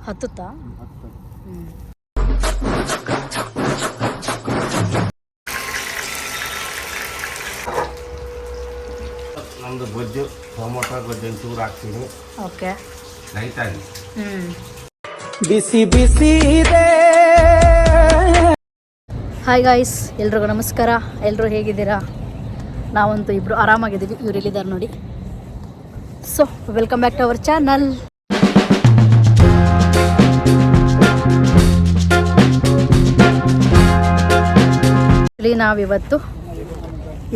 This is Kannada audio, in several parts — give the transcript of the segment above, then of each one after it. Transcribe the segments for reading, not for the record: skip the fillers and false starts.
ಹತ್ತುತ್ತಾ? ನಮ್ದು ಗೊಜ್ಜು ಟೊಮೊಟೊ ಗೊಜ್ಜು ಒಂಚೂರು ಹಾಕ್ತೀನಿ. ಓಕೆ, ಲೈಟಾಗಿ. ಬಿಸಿ ಬಿಸಿ ಇದೆ. ಹಾಯ್ ಗಾಯ್ಸ್, ಎಲ್ರಿಗೂ ನಮಸ್ಕಾರ. ಎಲ್ಲರೂ ಹೇಗಿದ್ದೀರಾ? ನಾವಂತೂ ಇಬ್ಬರು ಆರಾಮಾಗಿದ್ದೀವಿ. ಇವ್ರು ಎಲ್ಲಿದ್ದಾರೆ ನೋಡಿ. So welcome back to our channel. ಇಲ್ಲಿ ನಾವಿವತ್ತು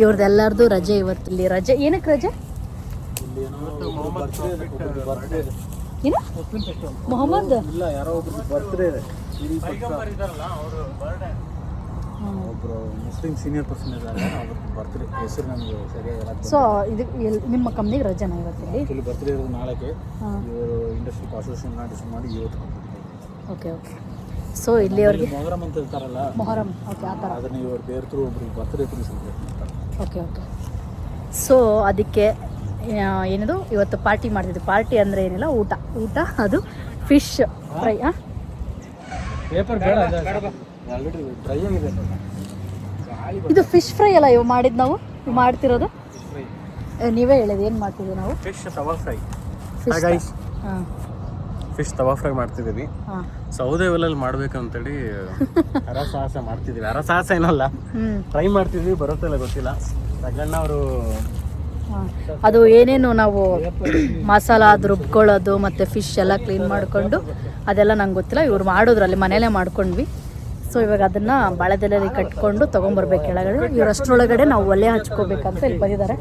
ಇವ್ರದ್ದೆಲ್ಲರದು ರಜೆ. ಇವತ್ತು ಇಲ್ಲಿ ರಜೆ. ಏನಕ್ಕೆ ರಜೆ? ಏನು? ಮೊಹಮ್ಮದ್ ಮುಸ್ಲಿಂ ಸೀನಿಯರ್ ಪರ್ಸನ್ ಇದ್ದಾರೆ, ಅವ್ರ ಬರ್ತ್ಡೇ ಹೆಸರು ನಮಗೆ ಸರಿಯಾಗಿ. ಸೊ ಇದು ನಿಮ್ಮ ಕಂಪ್ನಿಗೆ ರಜೆನಾ ಇವತ್ತಿಲ್ಲಿ? ಇಲ್ಲಿ ಬರ್ತ್ಡೇ ಇರೋದು ನಾಳೆಗೆ. ಇವರು ಇಂಡಸ್ಟ್ರಿ ಅಸೋಸಿಯೇಷನ್ ಡಿಸೈಡ್ ಮಾಡಿ ಇವತ್ತು. Okay okay. ಸೊ ಇಲ್ಲಿ ಅವ್ರಿಗೆ ಮೊಹರಂ ಅಂತ ಇರ್ತಾರಲ್ಲ, ಮೊಹರಂ. ಓಕೆ, ಆ ಥರ. ಅದನ್ನು ಇವ್ರ ಬೇರ್ತು ಒಬ್ರಿಗೆ ಬರ್ತ್ಡೇ ಸೆಲೆಬ್ರೇಟ್ ಮಾಡ್ತಾರೆ. Okay okay. ಸೊ ಅದಕ್ಕೆ ಏನಿದು ಇವತ್ತು ಪಾರ್ಟಿ ಮಾಡ್ತಿದ್ವಿ. ಪಾರ್ಟಿ ಅಂದರೆ ಏನಿಲ್ಲ, ಊಟ. ಅದು ಫಿಶ್ ಫ್ರೈ. ಪೇಪರ್ ಬೇಡ, ಆಲ್ರೆಡಿ ಡ್ರೈ ಆಗಿದೆ. ಇದು ಫಿಶ್ ಫ್ರೈ ಅಲ್ಲ ಇವು ಮಾಡಿದ್ದು? ನಾವು ಮಾಡ್ತಿರೋದು ನೀವೇ ಹೇಳಿದ್ದು. ಏನು ಮಾಡ್ತಿದ್ದೀವಿ ನಾವು? ಫಿಶ್ ತವಾ ಫ್ರೈ. ಹಾಂ, ಫಿಶ್ ತವಾ ಫ್ರೈ ಮಾಡ್ತಿದ್ದೀವಿ. ಹಾಂ, ಸೌದೆ ಒಲೆಯಲ್ಲಿ ಮಾಡ್ಬೇಕಂತೇಳಿ ಹರಸಾಹಸ ಮಾಡ್ತಿದ್ದೀವಿ. ಹರಸಾಹಸ ಏನಲ್ಲ, ಟ್ರೈ ಮಾಡ್ತಿದ್ವಿ. ಬರುತ್ತಲ್ಲ ಗೊತ್ತಿಲ್ಲ. ರಗಣ್ಣ ಅವರು ಅದು ಏನೇನು ನಾವು ಮಸಾಲ ಅದು ರುಬ್ಕೊಳ್ಳೋದು ಮತ್ತು ಫಿಶ್ ಎಲ್ಲ ಕ್ಲೀನ್ ಮಾಡಿಕೊಂಡು ಅದೆಲ್ಲ ನಂಗೆ ಗೊತ್ತಿಲ್ಲ. ಇವ್ರು ಮಾಡೋದ್ರಲ್ಲಿ ಮನೇಲೇ ಮಾಡ್ಕೊಂಡ್ವಿ. ಸೊ ಇವಾಗ ಅದನ್ನು ಬಾಳೆದೆಲೆಯಲ್ಲಿ ಕಟ್ಕೊಂಡು ತೊಗೊಂಬರ್ಬೇಕು ಕೆಳಗಡೆ. ಇವ್ರು ಅಷ್ಟರೊಳಗಡೆ ನಾವು ಒಲೆ ಹಚ್ಕೋಬೇಕಂತ ಇಲ್ಲಿ ಬಂದಿದ್ದಾರೆ.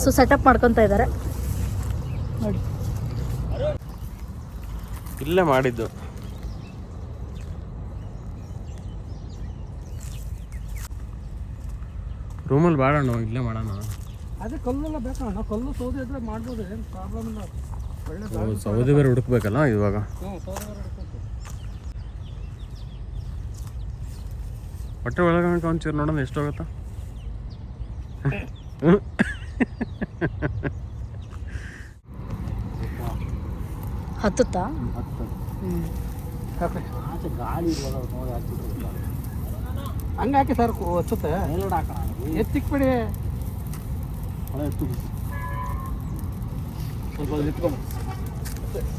ಸೊ ಸೆಟಪ್ ಮಾಡ್ಕೊತಾ ಇದ್ದಾರೆ ನೋಡಿ. ಇಲ್ಲೇ ಮಾಡಿದ್ದು. ರೂಮಲ್ಲಿ ಮಾಡೋಣ, ಇಲ್ಲೇ ಮಾಡೋಣ. ಅದೇ ಕಲ್ಲೆಲ್ಲ ಬೇಕಣ್ಣ, ಕಲ್ಲು ಸೌದೆ ಇದ್ರೆ ಮಾಡ್ಬೋದು, ಏನು ಪ್ರಾಬ್ಲಮ್ ಇಲ್ಲ. ಒಳ್ಳೆ ಸೌದೆ ಬೇರೆ ಹುಡುಕ್ಬೇಕಲ್ಲ ಇವಾಗ. ಸೌದೆ ಬೇರೆ ಹುಡುಕಬೇಕು. ಹೊಟ್ಟೆ ಒಳಗಡೆ ಒಂಚೂರು ನೋಡೋಣ ಎಷ್ಟೋಗುತ್ತಾ. ಹತ್ತುತ್ತಾ? ಗಾಳಿ ಹಂಗೆ ಹಾಕಿ ಸರ್ ಹಚ್ಚುತ್ತೆ. ಎತ್ತಿಕ್ಬಿಡಿ.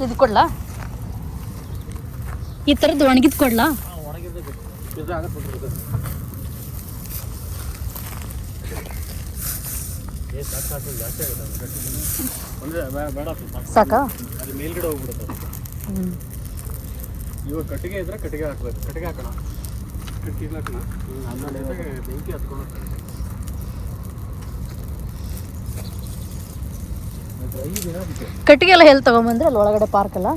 ಇದು ಕೊಡ್ಲಾ? ಈ ಥರದ್ದು ಒಣಗಿದ್ ಕೊಡ್ಲಾ? ಸಾಕಾ? ಅದು ಮೇಲ್ಗಡೆ ಹೋಗ್ಬಿಡುತ್ತೆ. ಇವಾಗ ಕಟ್ಟಿಗೆ ಇದ್ರೆ ಕಟ್ಟಿಗೆ ಹಾಕ್ಬೇಕು. ಕಟ್ಟಿಗೆ ಹಾಕೋಣ, ಕಟ್ಟಿಗೆ ಹಾಕೋಣ. ಆಮೇಲೆ ಬೆಂಕಿ ಹತ್ಕೊಂಡು ಕಟ್ಟಿಗೆ ಎಲ್ಲ ಎಲ್ಲಿ ತಗೊಂಬಂದ್ರೆ ಅಲ್ಲಿ ಒಳಗಡೆ ಪಾರ್ಕ್ ಅಲ್ಲ?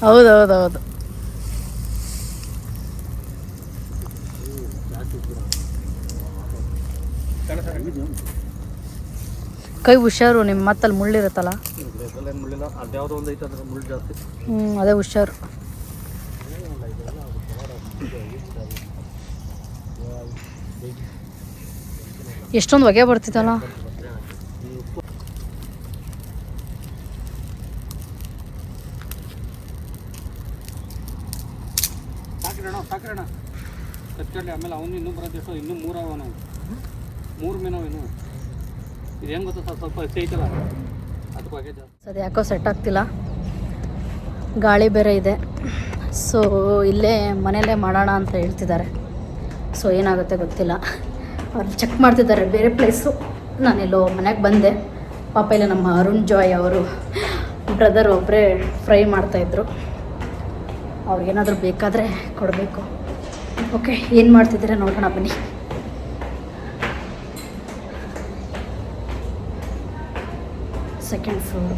ಹೌದೌದೌದು. ಕೈ ಹುಷಾರು, ನಿಮ್ಮ ಮತ್ತಲ್ಲಿ ಮುಳ್ಳಿರುತ್ತಲ್ಲ. ಅದ್ಯಾವುದೋ ಒಂದು ಐತೆ ಅಂದ್ರೆ ಮುಳ್ಳು ಜಾಸ್ತಿ. ಅದೇ ಹುಷಾರು. ಎಷ್ಟೊಂದು ಹೊಗೆ ಬರ್ತಿತ್ತಲ್ಲ. ಸಾಕಿರೋಣ ಕಚ್ಕಡ್ಲಿ. ಆಮೇಲೆ ಅವನು ಇನ್ನೂ ಬರೋದು ಎಷ್ಟು, ಇನ್ನೂ 3 ಅವ. ನಾವು 3 ಮೀನು ಇನ್ನು. ಇದೇನು ಗೊತ್ತಾ ಸರ್, ಸ್ವಲ್ಪ ಐತಲ್ಲ ಅದಕ್ಕೆ ಜಾಸ್ತಿ. ಅದು ಯಾಕೋ ಸೆಟ್ ಆಗ್ತಿಲ್ಲ, ಗಾಳಿ ಬೇರೆ ಇದೆ. ಸೊ ಇಲ್ಲೇ ಮನೆಯಲ್ಲೇ ಮಾಡೋಣ ಅಂತ ಹೇಳ್ತಿದ್ದಾರೆ. ಸೊ ಏನಾಗುತ್ತೆ ಗೊತ್ತಿಲ್ಲ. ಅವ್ರು ಚೆಕ್ ಮಾಡ್ತಿದ್ದಾರೆ ಬೇರೆ ಪ್ಲೇಸು. ನಾನೆಲ್ಲೋ ಮನೆಗೆ ಬಂದೆ. ಪಾಪ ಇಲ್ಲ ನಮ್ಮ ಅರುಣ್ ಜಾಯ್ ಅವರು ಬ್ರದರ್ ಒಬ್ಬರೇ ಫ್ರೈ ಮಾಡ್ತಾಯಿದ್ರು. ಅವ್ರಿಗೇನಾದರೂ ಬೇಕಾದರೆ ಕೊಡಬೇಕು. ಓಕೆ, ಏನು ಮಾಡ್ತಿದ್ದೀರಾ ನೋಡೋಣ ಬನ್ನಿ. Second floor.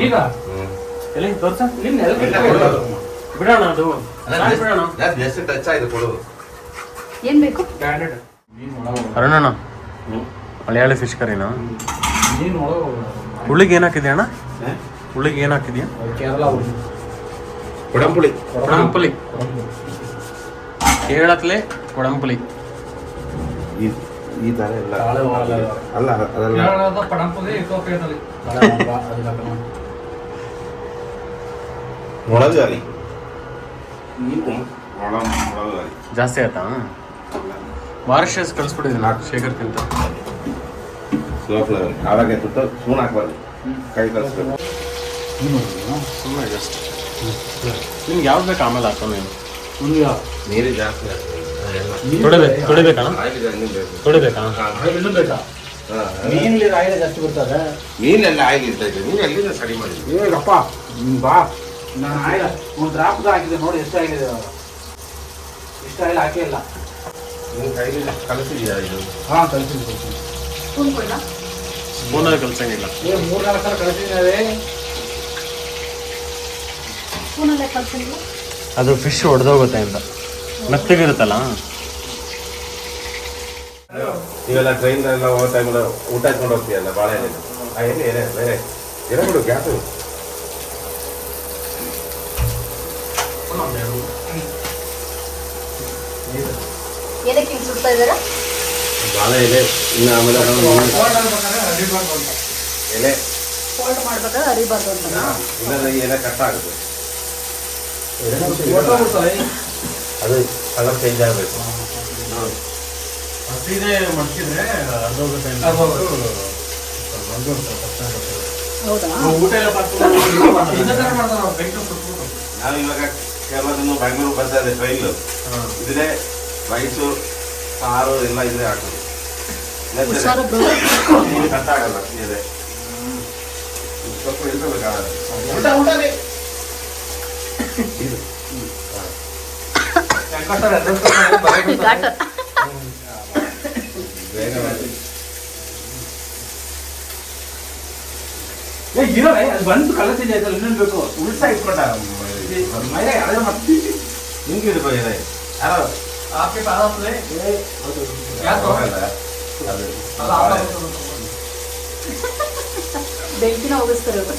ಈಗ ಎಲ್ಲಿ ತೋರ್ಸ ಬಿಡೋಣ ಅದು ಬಿಡೋಣ. ಜಾಸ್ತಿ ಟಚ್ ಆಗಿದೆ ಕೊಡು. ಏನು ಬೇಕು? ಅರುಣಣ್ಣ ಮಲಯಾಳಿ ಫಿಶ್ ಕರಿನಾ? ಹುಳಿಗೆ ಏನು ಹಾಕಿದ್ಯಾ ಅಣ್ಣ? ಹುಳಿಗೆ ಏನು ಹಾಕಿದ್ಯಾ? ಕೊಡಂಪುಳಿ. ಕೊಡಂಪುಳಿ ಕೇಳತ್ಲೆ ಕೊಡಂಪುಳಿ. ಈ ಥರ ಎಲ್ಲ ಅಲ್ಲ ಅದೆಲ್ಲ ಕೇರಳದ ಪಡಂಪುಲಿ ಇಥಿಯೋಪಿಯಾದಲ್ಲಿ ಮೊಳಗಾರಿ ಮೊಳಗಾರಿ ಜಾಸ್ತಿ ಆಯ್ತಾ? ಮಾರಿಷಸ್ ಕಳಿಸ್ಬಿಟ್ಟಿದ್ದೀನಿ ಶೇಖರ್ಕಿಂತ. ಸ್ಲೋ ಫ್ಲೇವರ್ ಆವಾಗ ತುತ್ತ ಸ್ಪೂನ್ ಹಾಕ್ಬಾರ್ದು, ಕೈ ಕಳಿಸ್ಬೇಕು. ಸುಮ್ಮನೆ ಜಸ್ಟ್ ನಿಮ್ಗೆ ಯಾವ್ದು ಬೇಕು ಆಮೇಲೆ ಹಾಕೋ ನೀನು. ನೀರು ಜಾಸ್ತಿ ತೊಳಿಬೇಕಣ್ಣ? ತೊಳಿಬೇಕಾ? ಮೀನಲ್ಲಿ ಆಯಿಲ್ ಜಾಸ್ತಿ ಬರ್ತದೆ. ಮೀನೆಲ್ಲ ಆಯಿಲ್ ಇರ್ತೈತೆ. ನೀನು ಎಲ್ಲಿಂದ ಸ್ಟಡಿ ಮಾಡಿದ್ವಿ? ಏಗಪ್ಪ ಬಾ, ನಾನು ಆಯಿಲ್ ಒಂದು ಡ್ರಾಪ್ದು ಹಾಕಿದೆ ನೋಡಿ ಎಷ್ಟು ಆಗಿದೆ. ಇಷ್ಟು ಆಯಿಲ್ ಹಾಕೇ ಇಲ್ಲ. ನೀನು ಕೈಲಿ ಕಲಿಸಿದ್ಯಾ ಇದು? ಹಾಂ ಕಲಿಸಿದ್ವಿ. ಸ್ಪೂನ್ ಕೊಡಲಾ? ಸ್ಪೂನಲ್ಲಿ ಕಲ್ಸಂಗಿಲ್ಲ. 3-4 ಸಲ ಕಲಿಸಿದ್ದೇವೆ. ಸ್ಪೂನಲ್ಲೇ ಕಲ್ಸಿಲ್ಲ. ಅದು ಫಿಶ್ ಹೊಡೆದೋಗುತ್ತೆ ಅಂತ ಮೆತ್ತಗಿರುತ್ತಲ್ಲ. ಇವೆಲ್ಲ ಟ್ರೈನ್ದೆಲ್ಲ ಹೋಗೋ ಟೈಮಲ್ಲಿ ಊಟ ಹಾಕೊಂಡು ಹೋಗ್ತೀಯಲ್ಲ ಭಾಳ ಎಲೆ. ಆ ಎಲೆ ಎಲೆ ಬೇರೆ ಎಲೆ ಬಿಡು, ಗ್ಯಾಸು. ಏನಕ್ಕೆ ಹಿಂಗೆ ಸುಡ್ತಾ ಇದ್ದೀರಾ? ಭಾಳ ಎಲೆ. ಇನ್ನು ಆಮೇಲೆ ಎಲೆ ಫೋಲ್ಡ್ ಮಾಡ್ಬೇಕಾದ್ರೆ ಅರಿಬಾರ್ದು ಅಂತ. ಇಲ್ಲದ ಈ ಎಲೆ ಕಟ್ ಆಗುತ್ತೆ. ಅದು ಕಲರ್ ಚೇಂಜ್ ಆಗಬೇಕು. ಹಸಿದೆ ಮಡ್ಕಿದ್ರೆ ಅರ್ಧೋಗುತ್ತೆ. ಹೌದಾ? ಊಟ ಎಲ್ಲ ನಾವು ಇವಾಗ ಕೇರಳದಿಂದ ಬೆಂಗಳೂರು ಬರ್ತಾ ಇದೆ ಟ್ರೈನ್. ಇದ್ರೆ ರೈಸು ಸಾರು ಎಲ್ಲ ಇದ್ರೆ ಹಾಕೋದು. ಹುಷಾರು ಬ್ರೋ. ನೀನು ಕಟ್ ಆಗಲ್ಲ ಇದೆ. ಸ್ವಲ್ಪ ಇರ್ತಬೇಕಾಗಲ್ಲ. ಇದು ಘಾಟ. ಬೇಗ ಮಾಡಿ. ಅದು ಬಂದು ಕಲಿಸಿದೆ ಆಯ್ತಲ್ಲ, ಇನ್ನೇನು ಬೇಕು? ಉಳ್ಸಾ ಇಟ್ಕೊಂಡ ಮೈರೆ ಅದೇ ಮತ್ತೆ ಹಿಂಗೆ ಇರ್ಬೇಕು ಎಲೆ. ಯಾರೋ ಬೆಂಕಿನ ಹೋಗಿಸ್ತಾರೆ ಇವ್ರು.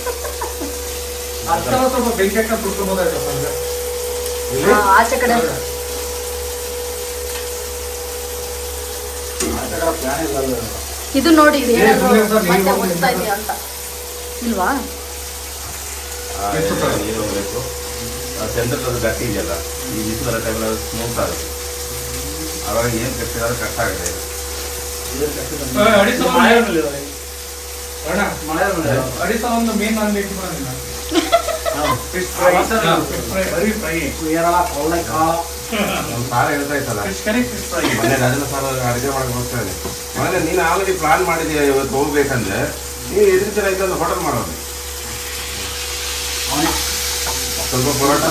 ಸ್ವಲ್ಪ ಬೆಂಕಿ ಹಾಕಿ ಕುಡ್ಕೊಬೋದಾಯ್ತು. ಆಚೆ ಕಡೆ ಇದು ನೋಡಿ, ಇದು ಏನಾದ್ರು ಮತ್ತೆ ಓದ್ತಾ ಇದೆಯಾ ಅಂತ ಇಲ್ವಾ? ನೀರು ಹೋಗ್ಬೇಕು. ಸೆಂಟರ್ ಅದು ಗಟ್ಟಿ ಇದೆಯಲ್ಲ, ಈ ಬಿಸಿಲ ಟೈಮಲ್ಲಿ ಅದು ಸ್ಮೂತ್ ಆಗುತ್ತೆ. ಆವಾಗ ಏನು ಕಟ್ಟಿದ್ರೆ ಕಟ್ ಆಗುತ್ತೆ. ಅಡಿಸ ಒಂದು ಮೀನು ಅಂಗಡಿ ಇಟ್ಕೊಂಡಿಲ್ಲ. ಕೇರಳ ಕೊಳ್ಳೆಕಾಳು ನಮ್ಮ ಸಾರ ಹೇಳ್ತಾ ಇತ್ತಲ್ಲ, ಫಿಶ್ ಕರಿ, ಫಿಶ್ ಫ್ರೈ. ಮನೆ ರಾಜನ ಸಾರ ಅಡುಗೆ ಮಾಡಕ್ಕೆ ಹೋಗ್ತಾನೆ. ಮನೆ ನೀನು ಆಲ್ರೆಡಿ ಪ್ಲಾನ್ ಮಾಡಿದ್ಯಾ ಇವತ್ತು ಹೋಗ್ಬೇಕಂದ್ರೆ, ನೀವು ಎದುರಿಸಿರ ಇದೊಂದು ಹೋಟೆಲ್ ಮಾಡೋದು. ಸ್ವಲ್ಪ ಪರೋಟ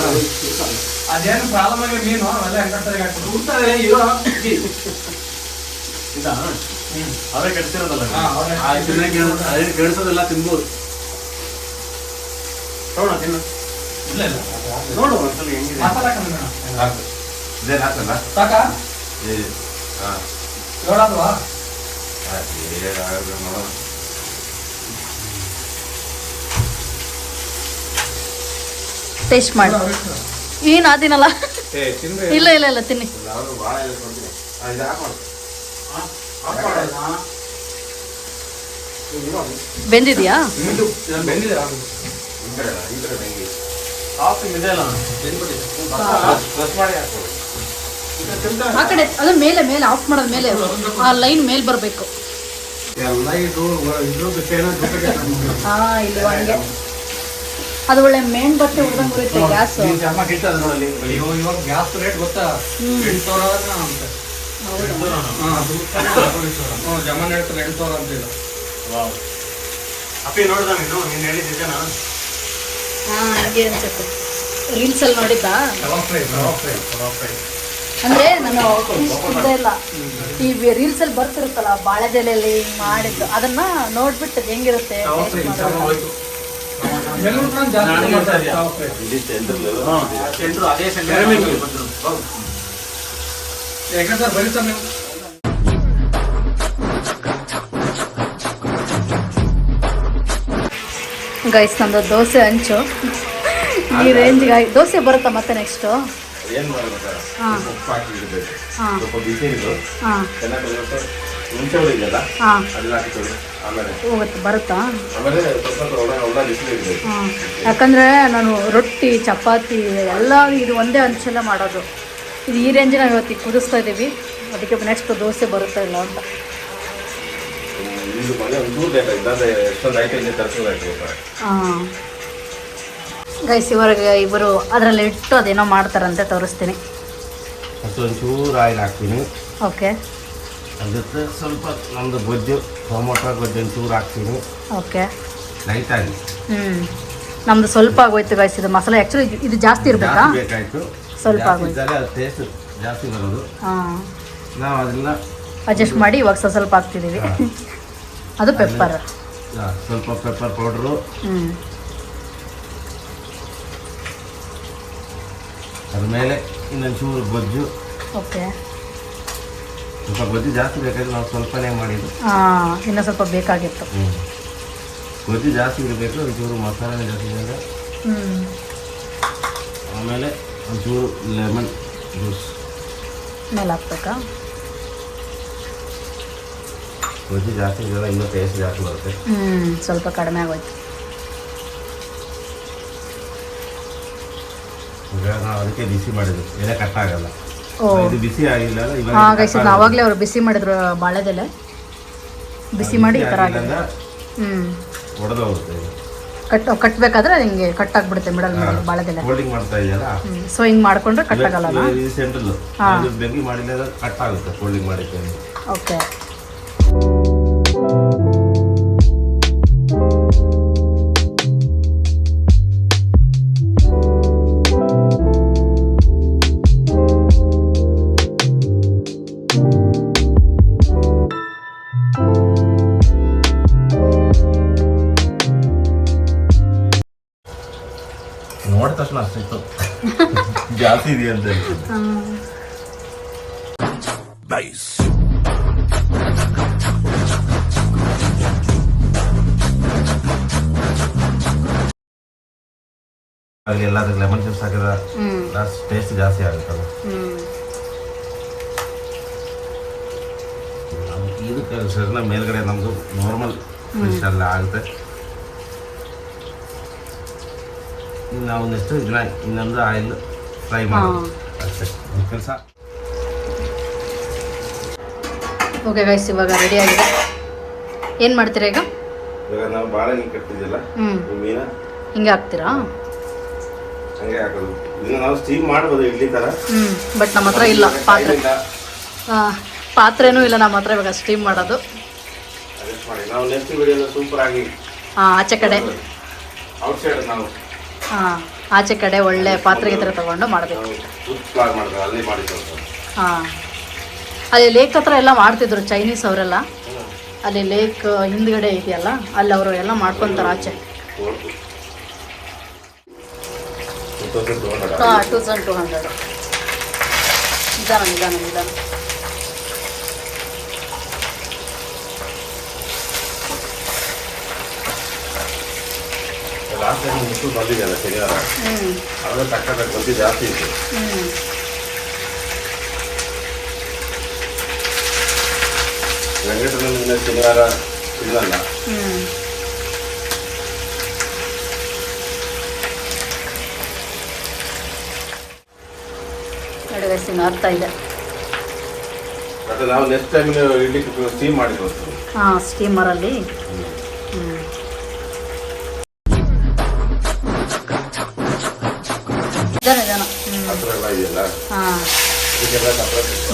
ಅದೇನು ಪ್ರಾಬ್ಲಮ್ ಆಗಿ ಮೀನು ಅವೆಲ್ಲ ಹೆಂಗಟ್ಟರಿಗೆ ಹಾಕ್ಬಿಟ್ಟು ಉಳ್ತಾರೆ ಇರೋ ಇದಾ ಅವೇ ಕೆಡ್ಸಿರೋದಲ್ಲ. ಗೆಡ್ಸೋದೆಲ್ಲ ತಿನ್ಬೋದು. ನೋಡೋಣ ತಿನ್ನು. ಇಲ್ಲ ಇಲ್ಲ ನೋಡು ಒಂದ್ಸಲ ಹೆಂಗಿದೆ. ಮಸಾಲ ಹಾಕೋಣ. ಹಾಕು. ಇದೇನು ಹಾಕಲ್ಲ? ಸಾಕಾ? ಹಾಂ ಏಳಾದ್ವಾ? ನೋಡೋಣ. ಟೇಸ್ಟ್ ಮಾಡಿ. ಏನು ಆದಿನಲ್ಲ? ಇಲ್ಲ ಇಲ್ಲ ಇಲ್ಲ ತಿನ್ನಿ. ಅವರು ಭಾಳ ಕೊಡ್ತೀನಿ. ಇದು ಹಾಕೋಣ. ಬೆಂದಿದ್ಯಾ? ಬೆಂದಿದೆ. ಈ ಕಡೆ ಬೆಂಕಿ ಆಫಿಂಗ್ ಇದೆ ಅಲ್ಲ, ಪ್ರೆಸ್ ಮಾಡಿ ಹಾಕೋದು. ಆ ಕಡೆ ಅದು ಮೇಲೆ ಮೇಲೆ ಆಫ್ ಮಾಡೋದ್ ಮೇಲೆ ಆ ಲೈನ್ ಮೇಲೆ ಬರಬೇಕು. ಎಲ್ಲ ಇದ್ರ ಹಾ ಇಲ್ಲಿ ಹಂಗೆ ಅದು ಒಳ್ಳೆ ಮೇನ್ ಬಟ್ಟೆ ಉಳ್ದಂಗೆ ಬರುತ್ತೆ ಗ್ಯಾಸ್. ಚರ್ಮ ಕಿಟ್ಟದ ನೋಡಲ್ಲಿ. ಇವಾಗ ಗ್ಯಾಸ್ ರೇಟ್ ಗೊತ್ತಾ? 8,000 ಅಂತೆ. ಜಮನ್ ಹೇಳ್ತಾರೆ 8,000 ಅಂತಿಲ್ಲ. ಅಪ್ಪಿ ನೋಡ್ದ ನೀನು ಹೇಳಿದ್ದೇನಾ? ಹಾ ಹಂಗೆ ಅನ್ಸುತ್ತೆ. ರೀಲ್ಸ್ ಅಲ್ಲಿ ನೋಡಿದ್ದ. ಕಬಾಬ್ ಫ್ರೈ. ಅಂದ್ರೆ ನಾನು ಇಷ್ಟೇ ಇಲ್ಲ, ಈ ರೀಲ್ಸ್ ಅಲ್ಲಿ ಬರ್ತಿರುತ್ತಲ್ಲ ಬಾಳೆದೆಲೆಯಲ್ಲಿ ಮಾಡಿದ್ದು, ಅದನ್ನ ನೋಡ್ಬಿಟ್ಟು ಹೆಂಗಿರುತ್ತೆ taste ಮಾಡೋದು. ಬೆಂಗಳೂರು ನಾನು ಜಾಸ್ತಿ ಮಾಡ್ತಾ ಇದ್ದೆ. ಇಲ್ಲಿ ಸೆಂಟ್ರಲ್ ಸೆಂಟ್ರು ಅದೇ ಸೆಂಟ್ರ್ ಯಾಕಂದ್ರೆ ಸರ್ ಬರೀ ಸರ್ ನೀವು ಗೈಸ್ ನಮ್ಮದು ದೋಸೆ ಹಂಚು ಈ ರೇಂಜ್ಗೆ ದೋಸೆ ಬರುತ್ತಾ ಮತ್ತೆ ನೆಕ್ಸ್ಟು? ಏನು ಮಾಡ್ಬೇಕು ಹಾಂ ಉಪ್ಪು ಹಾಕಿ ಇಡಬೇಕು. ಹಾಂ ಸ್ವಲ್ಪ ಬಿಸಿ ಇಡು, ಹಾಂ ಚೆನ್ನಾಗಿ ತೊಗೊಳ್ಬೇಕು. ಹುಣಸೆ ಹುಳಿ ಇದೆಯಲ್ಲ ಹಾಂ ಅದನ್ನ ಹಾಕಿ ತೊಗೊಳ್ಳಿ. ಆಮೇಲೆ ಹೋಗುತ್ತೆ ಬರುತ್ತಾ? ಆಮೇಲೆ ಸ್ವಲ್ಪ ಒಳ್ಳೆ ಬಿಸಿಲು ಇಡಬೇಕು. ಹಾಂ ಯಾಕಂದರೆ ನಾನು ರೊಟ್ಟಿ ಚಪಾತಿ ಎಲ್ಲ ಇದು ಒಂದೇ ಹಂಚಲ್ಲೇ ಮಾಡೋದು. ಇದು ಈ ರೇಂಜ್ ನಾವು ಇವತ್ತಿಗೆ ಕುದಿಸ್ತಾ ಇದ್ದೀವಿ. ಅದಕ್ಕೆ ನೆಕ್ಸ್ಟ್ ದೋಸೆ ಬರುತ್ತಾ ಇಲ್ಲ ಅಂತ. ಇದು ಮನೆ ಒಂಚೂರು ಲೇಟ್ ಇಲ್ಲಾಂದ್ರೆ ಎಷ್ಟೊಂದು ಐಟಮ್ ತರಿಸೋದಾಯ್ತು. ಹಾಂ ಗೈಸ್ ಇವರು ಅದರಲ್ಲಿ ಇಟ್ಟು ಅದೇನೋ ಮಾಡ್ತಾರಂತೆ, ತೋರಿಸ್ತೀನಿ. ಮತ್ತು ಒಂಚೂರು ಆಯಿಲ್ ಹಾಕ್ತೀನಿ. ಓಕೆ ಅದಕ್ಕೆ ಸ್ವಲ್ಪ ನಮ್ಮದು ಗೊಜ್ಜು ಟೊಮೊಟೊ ಗೊಜ್ಜು ಒಂಚೂರು ಹಾಕ್ತೀನಿ ಓಕೆ ಲೈಟಾಗಿ. ನಮ್ಮದು ಸ್ವಲ್ಪ ಆಗೋಯ್ತು ಗೈಸ್. ಇದು ಮಸಾಲೆ ಆ್ಯಕ್ಚುಲಿ ಇದು ಜಾಸ್ತಿ ಇರಬೇಕಾ? ಜಾಸ್ತಿ ಬೇಕಾಯಿತು. ಸ್ವಲ್ಪ ಆಗೋಯ್ತು. ಅದು ಟೇಸ್ಟ್ ಜಾಸ್ತಿ ಬರೋದು. ಹಾಂ ನಾವು ಅದನ್ನ ಅಡ್ಜಸ್ಟ್ ಮಾಡಿ ಇವಾಗ ಸ್ವಲ್ಪ ಹಾಕ್ತಿದ್ದೀವಿ. ಅದು ಪೆಪ್ಪರ್. ಸ್ವಲ್ಪ ಪೆಪ್ಪರ್ ಪೌಡ್ರು, ಅದ್ಮೇಲೆ ಇನ್ನೊಂಚೂರು ಗೊಜ್ಜು. ಓಕೆ ಸ್ವಲ್ಪ ಗೊಜ್ಜು ಜಾಸ್ತಿ ಬೇಕಾದ್ರೆ ನಾವು ಸ್ವಲ್ಪನೇ ಮಾಡಿದ್ದು. ಹಾಂ ಇನ್ನೂ ಸ್ವಲ್ಪ ಬೇಕಾಗಿತ್ತು. ಗೊಜ್ಜು ಜಾಸ್ತಿ ಇರಬೇಕು, ಒಂಚೂರು ಮಸಾಲೆ ಜಾಸ್ತಿ ಇದೆ. ಆಮೇಲೆ ಒಂಚೂರು ಲೆಮನ್ ಜ್ಯೂಸ್ ಮೇಲೆ ಹಾಕ್ಬೇಕಾ? ಗೊಜ್ಜು ಜಾಸ್ತಿ ಇದೆಲ್ಲ ಇನ್ನೂ ಟೇಸ್ಟ್ ಜಾಸ್ತಿ ಬರುತ್ತೆ. ಸ್ವಲ್ಪ ಕಡಿಮೆ ಆಗೋಯ್ತು. ಈಗ ನಾವು ಅದಕ್ಕೆ ಬಿಸಿ ಮಾಡಿದ್ವಿ, ಎಲೆ ಕಟ್ ಆಗಲ್ಲ. ಓ ಇದು ಬಿಸಿ ಆಗಿಲ್ಲ ಹಾಂ ಗೈಸ್, ಆವಾಗಲೇ ಅವರು ಬಿಸಿ ಮಾಡಿದ್ರು ಬಾಳೆದೆಲೆ. ಬಿಸಿ ಮಾಡಿ ಈ ಥರ ಆಗಿದೆ. ಒಡೆದು ಹೋಗುತ್ತೆ. ಕಟ್ಟಬೇಕಾದ್ರೆ ಹಿಂಗೆ ಕಟ್ ಆಗಿಬಿಡುತ್ತೆ ಮಿಡಲ್ ಬಾಳೆದೆಲೆ. ಫೋಲ್ಡಿಂಗ್ ಮಾಡ್ತಾ ಇದೆಯಲ್ಲ, ಸೊ ಹಿಂಗೆ ಮಾಡ್ಕೊಂಡ್ರೆ ಕಟ್ ಆಗಲ್ಲ. ಇದು ಸೆಂಟ್ರಲ್ ಬೆಂಕಿ ಮಾಡಿಲ್ಲ ಕಟ್ ಆಗುತ್ತೆ ಫೋಲ್ಡಿಂಗ್ ಮಾಡಿದ್ದೆ. ಓಕೆ ನೋಡಿದ ತಕ್ಷಣ ಅಷ್ಟಿತ್ತು ಜಾಸ್ತಿ ಇದೆಯಾ ಅಂತ ಹೇಳ್ತೀನಿ. ಎಲ್ಲದಕ್ಕೆ ಲೆಮನ್ ಜ್ಯೂಸ್ ಹಾಕಿದ್ರೆ ಟೇಸ್ಟ್ ಜಾಸ್ತಿ ಆಗುತ್ತಲ್ಲ. ಇದಕ್ಕೆ ಸರಿನ ಮೇಲ್ಗಡೆ ನಮ್ದು ನಾರ್ಮಲ್ ಫಿಶ್ ಎಲ್ಲ ಆಗುತ್ತೆ. ನಾವು ನೆಕ್ಸ್ಟ್ ಇದನ್ನ ಇನ್ನೊಂದು ಆಯಿಲ್ ಫ್ರೈ ಮಾಡೋದು ಅಷ್ಟೇ ಕೆಲಸ. ಓಕೆ ಗೈಸ್, ಇವಾಗ ರೆಡಿ ಆಗಿದೆ. ಏನು ಮಾಡ್ತೀರಾ ಈಗ? ಇವಾಗ ನಾವು ಬಾಳೆಹಣ್ಣು ಕಟ್ತಿದ್ದಿಲ್ಲ, ಮೀನ ಹಿಂಗೆ ಹಾಕ್ತೀರಾ? ಹಂಗೆ ಹಾಕೋದು. ಇದನ್ನ ನಾವು ಸ್ಟೀಮ್ ಮಾಡ್ಬೋದು ಇಡ್ಲಿ ಥರ. ಬಟ್ ನಮ್ಮ ಹತ್ರ ಇಲ್ಲ ಪಾತ್ರೆ. ಪಾತ್ರೆನೂ ಇಲ್ಲ ನಮ್ಮ ಹತ್ರ ಇವಾಗ ಸ್ಟೀಮ್ ಮಾಡೋದು. ಅಡ್ಜಸ್ಟ್ ಮಾಡಿ ನಾವು ನೆಕ್ಸ್ಟ್ ವಿಡಿಯೋದಲ್ಲಿ ಸೂಪರ್ ಆಗಿ ಆಚೆ ಕಡೆ ಔಟ್ಸೈಡ್ ನಾವು ಆಚೆ ಕಡೆ ಒಳ್ಳೆ ಪಾತ್ರೆ ಥರ ತಗೊಂಡು ಮಾಡಬೇಕು. ಮಾಡ್ತಾರೆ ಅಲ್ಲಿ ಮಾಡಿದ್ದು. ಹಾಂ, ಅಲ್ಲಿ ಲೇಕ್ ಹತ್ರ ಎಲ್ಲ ಮಾಡ್ತಿದ್ರು ಚೈನೀಸ್ ಅವರೆಲ್ಲ. ಅಲ್ಲಿ ಲೇಕ್ ಹಿಂದ್ಗಡೆ ಇದೆಯಲ್ಲ, ಅಲ್ಲಿ ಅವರು ಎಲ್ಲ ಮಾಡ್ಕೊತಾರೆ ಆಚೆ. 2200. ನಿಧಾನ. ಲಾಸ್ಟ್ ಟೈಮ್ ಮುಟ್ಟು ಬಂದಿದೆಯಲ್ಲ ಶನಿವಾರ, ಅವಾಗ ತಕ್ಕಬೇಕು ಬಂದು ಜಾಸ್ತಿ ಇತ್ತು. ವೆಂಕಟರಮಣ ಶನಿವಾರ ಇಲ್ಲಲ್ಲ. ಅರ್ಥ ಇದೆ. ಮತ್ತೆ ನಾವು ನೆಕ್ಸ್ಟ್ ಟೈಮ್ ಇಡ್ಲಿ ಸ್ಟೀಮ್ ಮಾಡಿದ್ವಿ. ಹಾಂ, ಸ್ಟೀಮರಲ್ಲಿ.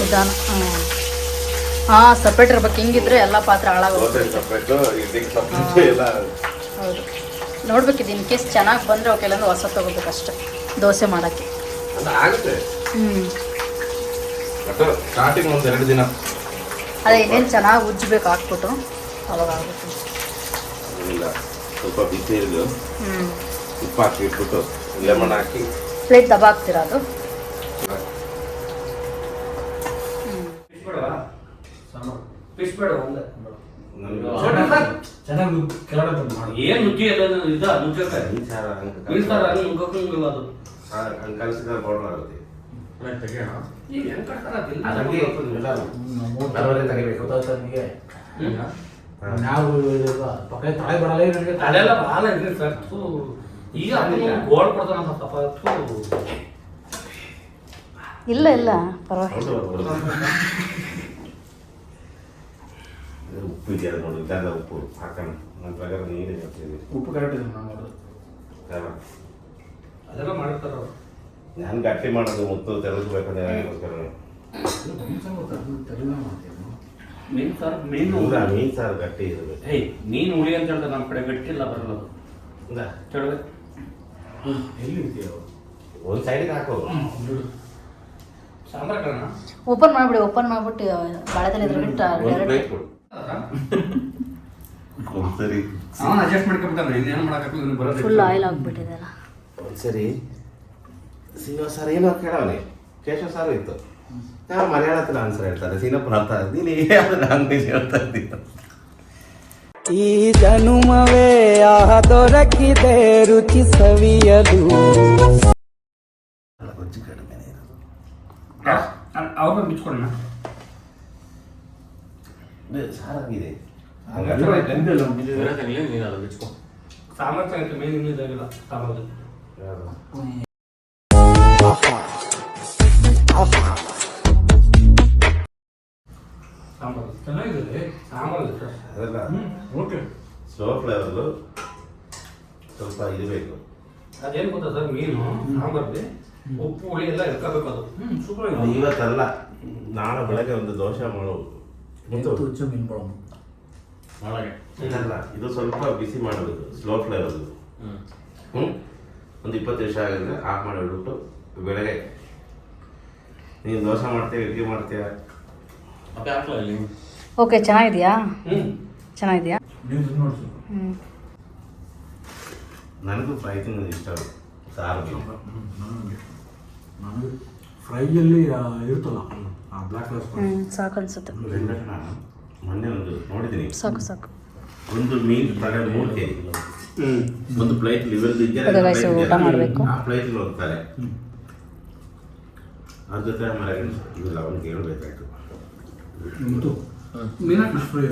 ನಿಧಾನ. ಹಾಂ, ಸಪ್ರೇಟ್ ಇರ್ಬೇಕು. ಹಿಂಗಿದ್ರೆ ಎಲ್ಲ ಪಾತ್ರೆ ಹಾಳಾಗೋಗುತ್ತೆ. ಹೌದು, ನೋಡ್ಬೇಕಿದ್ದು ಇನ್ ಕೇಸ್ ಚೆನ್ನಾಗಿ ಬಂದರೆ ಓಕೆ, ಇಲ್ಲಾಂದ್ರೆ ಹೊಸ ತಗೋಬೇಕಷ್ಟೆ ದೋಸೆ ಮಾಡೋಕ್ಕೆ. ಆಗುತ್ತೆ. ಸ್ಟಾರ್ಟಿಂಗ್ ಒಂದು 2 ದಿನ ಅದೇ ಇನ್ನೇನು ಚೆನ್ನಾಗಿ ಉಜ್ಜಬೇಕು ಹಾಕ್ಬಿಟ್ಟು, ಅವಾಗ ಆಗುತ್ತೆ. ಇಲ್ಲ, ಸ್ವಲ್ಪ ಬಿಸಿ ಇರಲು ಉಪ್ಪು ಹಾಕಿ ಇಟ್ಬಿಟ್ಟು ಲೆಮನ್ ಹಾಕಿ ಪ್ಲೇಟ್ ದಬ ಹಾಕ್ತೀರಾ ಅದು? ಫಿಶ್ ಬೇಡ ಒಂದೇ ಚೆನ್ನಾಗಿ ಕೆಳಗಡೆ ತಂದು ಮಾಡಿ. ಏನು ನುಗ್ಗಿ ಎಲ್ಲ ಇದ ನುಗ್ಗಕ್ಕೆ ಮೀನು ಸಾರು ಮೀನು ಸಾರು ಅಲ್ಲಿ ನುಗ್ಗಕ್ಕಂಗಿಲ್ಲ ಅದು ಹಂಗೆ ಕಲಿಸಿದ್ರೆ ಪೌಡರ್ ಆಗುತ್ತೆ. ಈಗ ಹೆಂಗ್ ಕಟ್ತಾರ ಅದಿಲ್ಲ. ಅದಂಗೆ ಬರವರೆ ತೆಗಿಬೇಕು ಗೊತ್ತಾಯ್ತಾ ನಿಮಗೆ? ನಾವು ಪಕ್ಕ ತಾಳೆ ಬರಲ್ಲ ನನಗೆ ಅದೆಲ್ಲ ಭಾಳ ಇದ್ರಿ ಸರ್ ಈಗ ಗೋಲ್ಡ್ ಕೊಡ್ತಾನಂತ ತಪ್ಪ ಇಲ್ಲ ಇಲ್ಲ ಪರವಾಗಿಲ್ಲ. ಉಪ್ಪು ಇದೆಯಲ್ಲ ನೋಡಿ, ಇದ್ದಾಗ ಉಪ್ಪು ಹಾಕೋಣ. ನನ್ನ ಪ್ರಕಾರ ನೀರೇ ಹಾಕ್ತಿದ್ವಿ. ಉಪ್ಪು ಕರೆಕ್ಟ್ ಇದೆ ನಾವು ಮಾಡೋದು. ಅದೆಲ್ಲ ಮಾಡಿರ್ತಾರ ಅವ್ರು. ನಾನು ಗಟ್ಟಿ ಮಾಡೋದು ಮುತ್ತು ತೆಗೆದುಬೇಕಂದ್ರೆ ಮೀನು ಸಾರು ಮೀನು ಮೀನು ಸಾರು ಗಟ್ಟಿ ಇರಬೇಕು. ಏಯ್ ಮೀನು ಹುಳಿ ಅಂತ ಹೇಳ್ತಾರೆ ನಮ್ಮ ಕಡೆ ಗಟ್ಟಿಲ್ಲ ಬರಲ್ಲ ಅದು ಕೇಳಿದೆ ಎಲ್ಲಿ ಇದೆಯಾ ಒಂದು ಸೈಡಿಗೆ ಹಾಕೋ. ಸಾಂಬಾರ್ ಕಾರಣ ಓಪನ್ ಮಾಡಿಬಿಡಿ, ಓಪನ್ ಮಾಡಿಬಿಟ್ಟು ಬಾಳೆದಲ್ಲಿ ಎದುರುಗಿಟ್ಟು ಒಂದು ಪ್ಲೇಟ್ ಕೊಡು. ಸರಿ ಅವನು ಅಡ್ಜಸ್ಟ್ ಮಾಡ್ಕೊಬಿಟ್ಟಾನೆ ಇನ್ನೇನು ಮಾಡೋಕ್ಕಾಗಲ್ಲ ಬರೋದು ಫುಲ್ ಆಯಿಲ್ ಆಗಿಬಿಟ್ಟಿದೆ ಅಲ್ಲ. ಒಂದ್ಸರಿ ಸಿನಿಮಾ ಸಾರು ಏನೋ ಕೇಳವನೆ ಕೇಶವ ಸಾರು ಇತ್ತು. ನಾವು ಮಲಯಾಳത്തിൽ ಆನ್ಸರ್ ಹೇಳ್ತಾರೆ, ಸಿನಪ್ಪ ಅಂತ ನೀನು ಯಾವ್ದು ಲ್ಯಾಂಗ್ವೇಜ್ ಹೇಳ್ತಾ ಇದ್ದೀರ? ಈ ಜನುಮವೇ ದೊರಕಿದೆ ರುಚಿ ಸವಿಯಲು. ಗೊಜ್ಜು ಕಡಿಮೆನೇ ಇರೋದು. ಅವ್ರನ್ನ ಬಿಚ್ಕೊಳ್ಳೋಣ ಸಾರಾಗಿದೆ. ಸಾಂಬಾರ್ ಚೆನ್ನಾಗಿತ್ತು ಮೇನ್ ಇನ್ನೂ ಇದಾಗಿಲ್ಲ ಸಾಂಬಾರು ಸಾಂಬಾರು ಚೆನ್ನಾಗಿದೆ ಸಾಂಬಾರು ಸರ್ ಅದೆಲ್ಲ ಓಕೆ ಸ್ಲೋ ಫ್ಲೇವರ್ದು ಸ್ವಲ್ಪ ಇರಬೇಕು. ಅದೇನು ಗೊತ್ತಾ ಸರ್ ಮೀನು ಸಾಂಬಾರ್ಲಿ ಉಪ್ಪು ಹುಳಿ ಎಲ್ಲ ಇರ್ಕೋಬೇಕು ಅದು ಸೂಪರ್ ಆಗಿದೆ ಇವತ್ತಲ್ಲ, ನಾಳೆ ಬೆಳಗ್ಗೆ ಒಂದು ದೋಸೆ ಮಾಡೋದು. ಹುಚ್ಚು ಮೀನು ಬಳಮು ಇದಲ್ಲ, ಇದು ಸ್ವಲ್ಪ ಬಿಸಿ ಮಾಡಬೇಕು ಸ್ಲೋ ಫ್ಲೇವರ್ದು. ಒಂದು 20 ನಿಮಿಷ ಆಗಿದ್ರೆ ಆಫ್ ಮಾಡಿಬಿಟ್ಟು ಬೆಳಗ್ಗೆ ನೀನು ದೋಸೆ ಮಾಡ್ತೀಯ, ಇಡ್ಲಿ ಮಾಡ್ತೀಯ. ಓಕೆ, ಚೆನ್ನಾಗಿದೆಯಾ? ಹ್ಞೂ ಚೆನ್ನಾಗಿದೆಯಾ? ನೀವು ನೋಡಿ ನನಗೂ ಫ್ರೈ ತಿನ್ನೋದು ಇಷ್ಟ ಸಾರು. ನನಗೆ ಫ್ರೈಯಲ್ಲಿ ಇರ್ತಲ್ಲ ಬ್ಲ್ಯಾಕ್ ರೈಸ್ ಸಾಕು ಅನ್ಸುತ್ತೆ. ವೆಂಕಟಣ್ಣ ಮೊನ್ನೆ ಒಂದು ನೋಡಿದ್ದೀನಿ, ಸಾಕು ಸಾಕು. ಒಂದು ಮೀನು ತಲೆ 3 kg, ಒಂದು ಪ್ಲೇಟ್ ಇವೆರದು ಅದೇ guys, ಊಟ ಮಾಡಬೇಕು. ಆ ಪ್ಲೇಟಲ್ಲಿ ಹೋಗ್ತಾರೆ. ಅದ್ರ ಜೊತೆ ಮರಗೆಣಸು ಇವೆಲ್ಲ ಅವನಿಗೆ ಹೇಳ್ಬೇಕಾಯ್ತು. ಮೀನಾಕ್ಷಿ ಫ್ರೈ